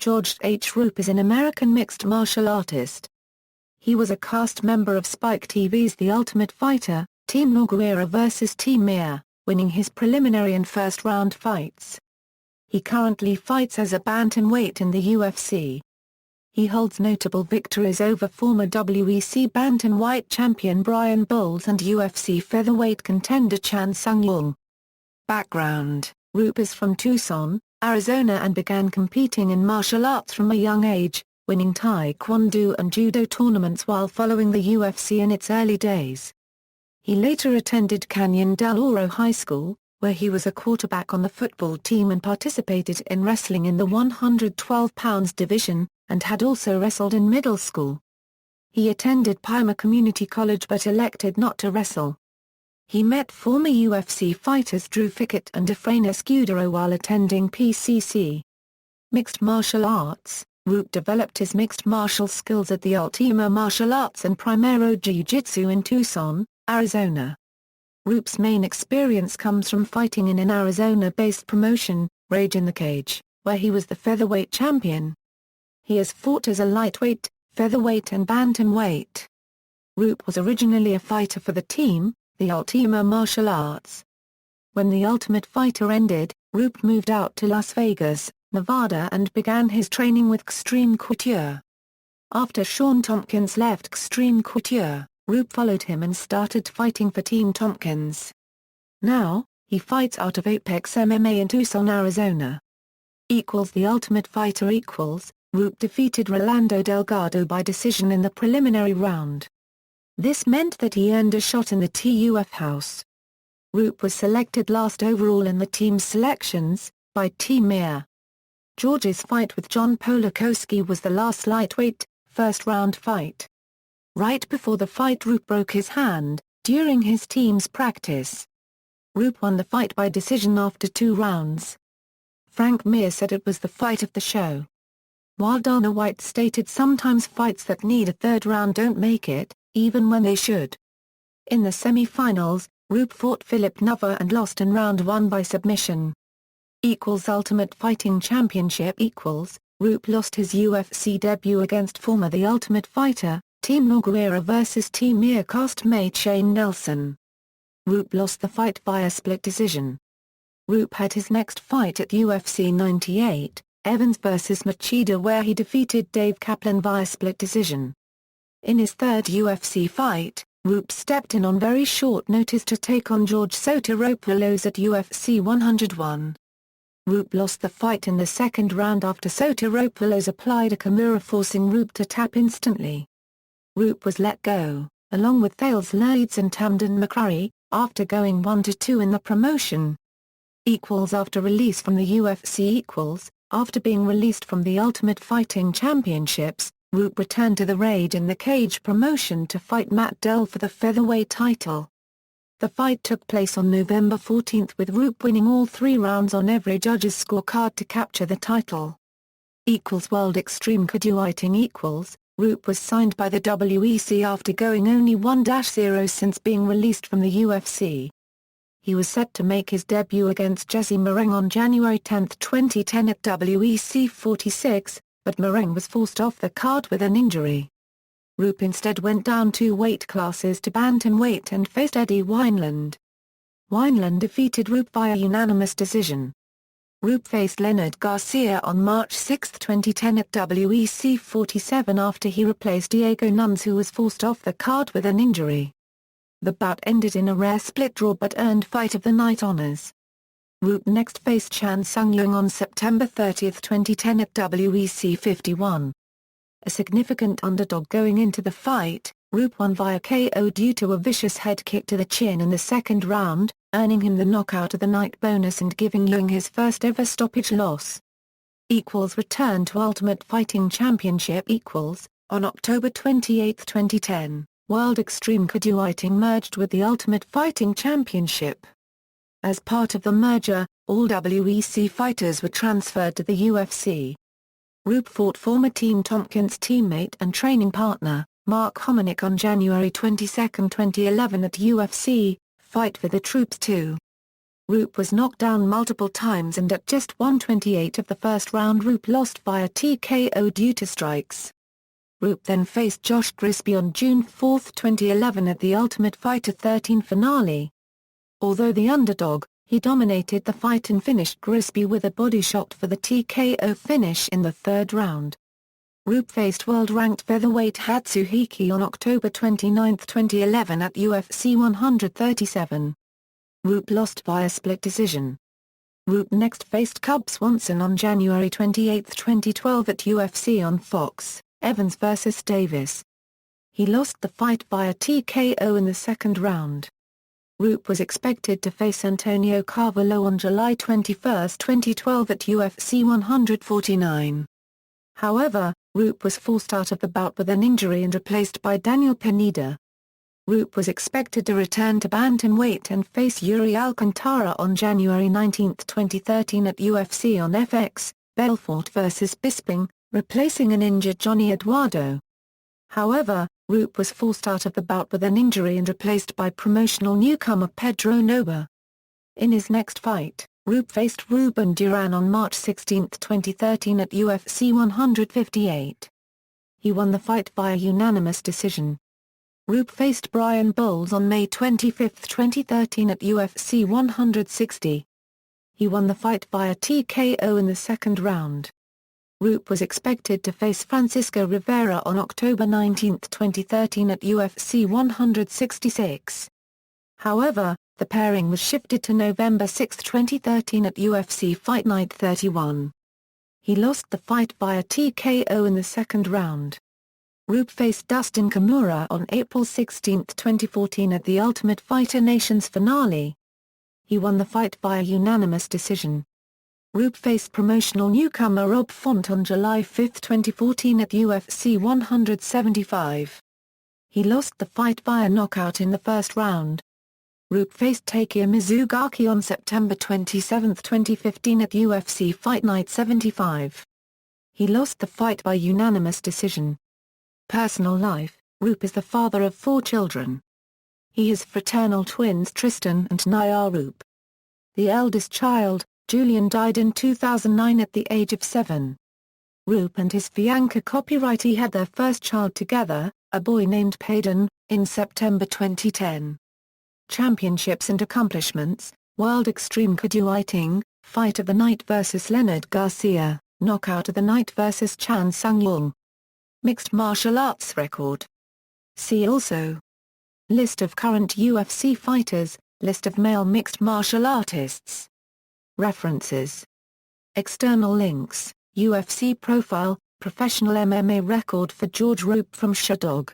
George H. Roop is an American mixed martial artist. He was a cast member of Spike TV's The Ultimate Fighter, Team Nogueira vs Team Mia, winning his preliminary and first-round fights. He currently fights as a bantamweight in the UFC. He holds notable victories over former WEC Bantamwight champion Brian Bowles and UFC featherweight contender Chan Sung Jung. Background: Roop is from Tucson, Arizona and began competing in martial arts from a young age, winning taekwondo and judo tournaments while following the UFC in its early days. He later attended Canyon del Oro High School, where he was a quarterback on the football team and participated in wrestling in the 112 pounds division, and had also wrestled in middle school. He attended Pima Community College but elected not to wrestle. He met former UFC fighters Drew Fickett and Efrain Escudero while attending PCC. Mixed martial arts: Roop developed his mixed martial skills at the Ultima Martial Arts and Primero Jiu-Jitsu in Tucson, Arizona. Roop's main experience comes from fighting in an Arizona-based promotion, Rage in the Cage, where he was the featherweight champion. He has fought as a lightweight, featherweight and bantamweight. Roop was originally a fighter for the team, the Ultima Martial Arts. When The Ultimate Fighter ended, Roop moved out to Las Vegas, Nevada and began his training with Extreme Couture. After Shawn Tompkins left Extreme Couture, Roop followed him and started fighting for Team Tompkins. Now, he fights out of Apex MMA in Tucson, Arizona. The Ultimate Fighter Roop defeated Rolando Delgado by decision in the preliminary round. This meant that he earned a shot in the TUF house. Roop was selected last overall in the team's selections, by Team Mia. George's fight with John Polakowski was the last lightweight, first-round fight. Right before the fight Roop broke his hand, during his team's practice. Roop won the fight by decision after 2 rounds. Frank Mir said it was the fight of the show. While Dana White stated sometimes fights that need a third round don't make it, even when they should. In the semi-finals, Roop fought Philip Nova and lost in round 1 by submission. Ultimate Fighting Championship Roop lost his UFC debut against former The Ultimate Fighter, Team Nogueira vs Team Mia castmate Shane Nelson. Roop lost the fight via split decision. Roop had his next fight at UFC 98, Evans vs Machida, where he defeated Dave Kaplan via split decision. In his third UFC fight, Roop stepped in on very short notice to take on George Sotiropoulos at UFC 101. Roop lost the fight in the second round after Sotiropoulos applied a Kimura, forcing Roop to tap instantly. Roop was let go, along with Thales Leeds and Tamden McCrary, after going 1-2 in the promotion. After release from the UFC After being released from the Ultimate Fighting Championships, Roop returned to the Rage in the Cage promotion to fight Matt Dell for the featherweight title. The fight took place on November 14 with Roop winning all 3 rounds on every judge's scorecard to capture the title. World Extreme Coutuiting Roop was signed by the WEC after going only 1-0 since being released from the UFC. He was set to make his debut against Jesse Mareng on January 10, 2010 at WEC 46, but Mareng was forced off the card with an injury. Roop instead went down 2 weight classes to bantamweight and faced Eddie Wineland. Wineland defeated Roop via unanimous decision. Roop faced Leonard Garcia on March 6, 2010 at WEC 47 after he replaced Diego Nunes, who was forced off the card with an injury. The bout ended in a rare split draw but earned Fight of the Night honors. Roop next faced Chan Sung Jung on September 30, 2010 at WEC 51. A significant underdog going into the fight, Roop won via KO due to a vicious head kick to the chin in the second round, earning him the Knockout of the Night bonus and giving Jung his first ever stoppage loss. Return to Ultimate Fighting Championship On October 28, 2010, World Extreme Coutuiting merged with the Ultimate Fighting Championship. As part of the merger, all WEC fighters were transferred to the UFC. Roop fought former Team Tompkins teammate and training partner, Mark Hominick on January 22, 2011 at UFC, Fight for the Troops 2. Roop was knocked down multiple times and at just 1:28 of the first round Roop lost via TKO due to strikes. Roop then faced Josh Grisby on June 4, 2011 at the Ultimate Fighter 13 finale. Although the underdog, he dominated the fight and finished Grisby with a body shot for the TKO finish in the third round. Roop faced world-ranked featherweight Hatsuhiki on October 29, 2011 at UFC 137. Roop lost via split decision. Roop next faced Cub Swanson on January 28, 2012 at UFC on Fox, Evans vs. Davis. He lost the fight via TKO in the second round. Roop was expected to face Antonio Carvalho on July 21, 2012 at UFC 149. However, Roop was forced out of the bout with an injury and replaced by Daniel Pineda. Roop was expected to return to bantamweight and face Yuri Alcantara on January 19, 2013 at UFC on FX, Belfort vs. Bisping, replacing an injured Johnny Eduardo. However, Roop was forced out of the bout with an injury and replaced by promotional newcomer Pedro Nogueira. In his next fight, Roop faced Ruben Duran on March 16, 2013 at UFC 158. He won the fight via unanimous decision. Roop faced Brian Bowles on May 25, 2013 at UFC 160. He won the fight via TKO in the second round. Roop was expected to face Francisco Rivera on October 19, 2013 at UFC 166. However, the pairing was shifted to November 6, 2013 at UFC Fight Night 31. He lost the fight via TKO in the second round. Roop faced Dustin Kimura on April 16, 2014 at the Ultimate Fighter Nations finale. He won the fight via unanimous decision. Roop faced promotional newcomer Rob Font on July 5, 2014 at UFC 175. He lost the fight via knockout in the first round. Roop faced Takeya Mizugaki on September 27, 2015 at UFC Fight Night 75. He lost the fight by unanimous decision. Personal life: Roop is the father of 4 children. He has fraternal twins Tristan and Naya Roop. The eldest child, Julian, died in 2009 at the age of 7. Roop and his fiancée copywritey had their first child together, a boy named Payden, in September 2010. Championships and accomplishments: World Extreme Cardioiting, Fight of the Night vs. Leonard Garcia, Knockout of the Night vs. Chan Sung Jung. Mixed martial arts record. See also: List of current UFC fighters, List of male mixed martial artists. References. External links: UFC profile, professional MMA record for George Roop from Sherdog.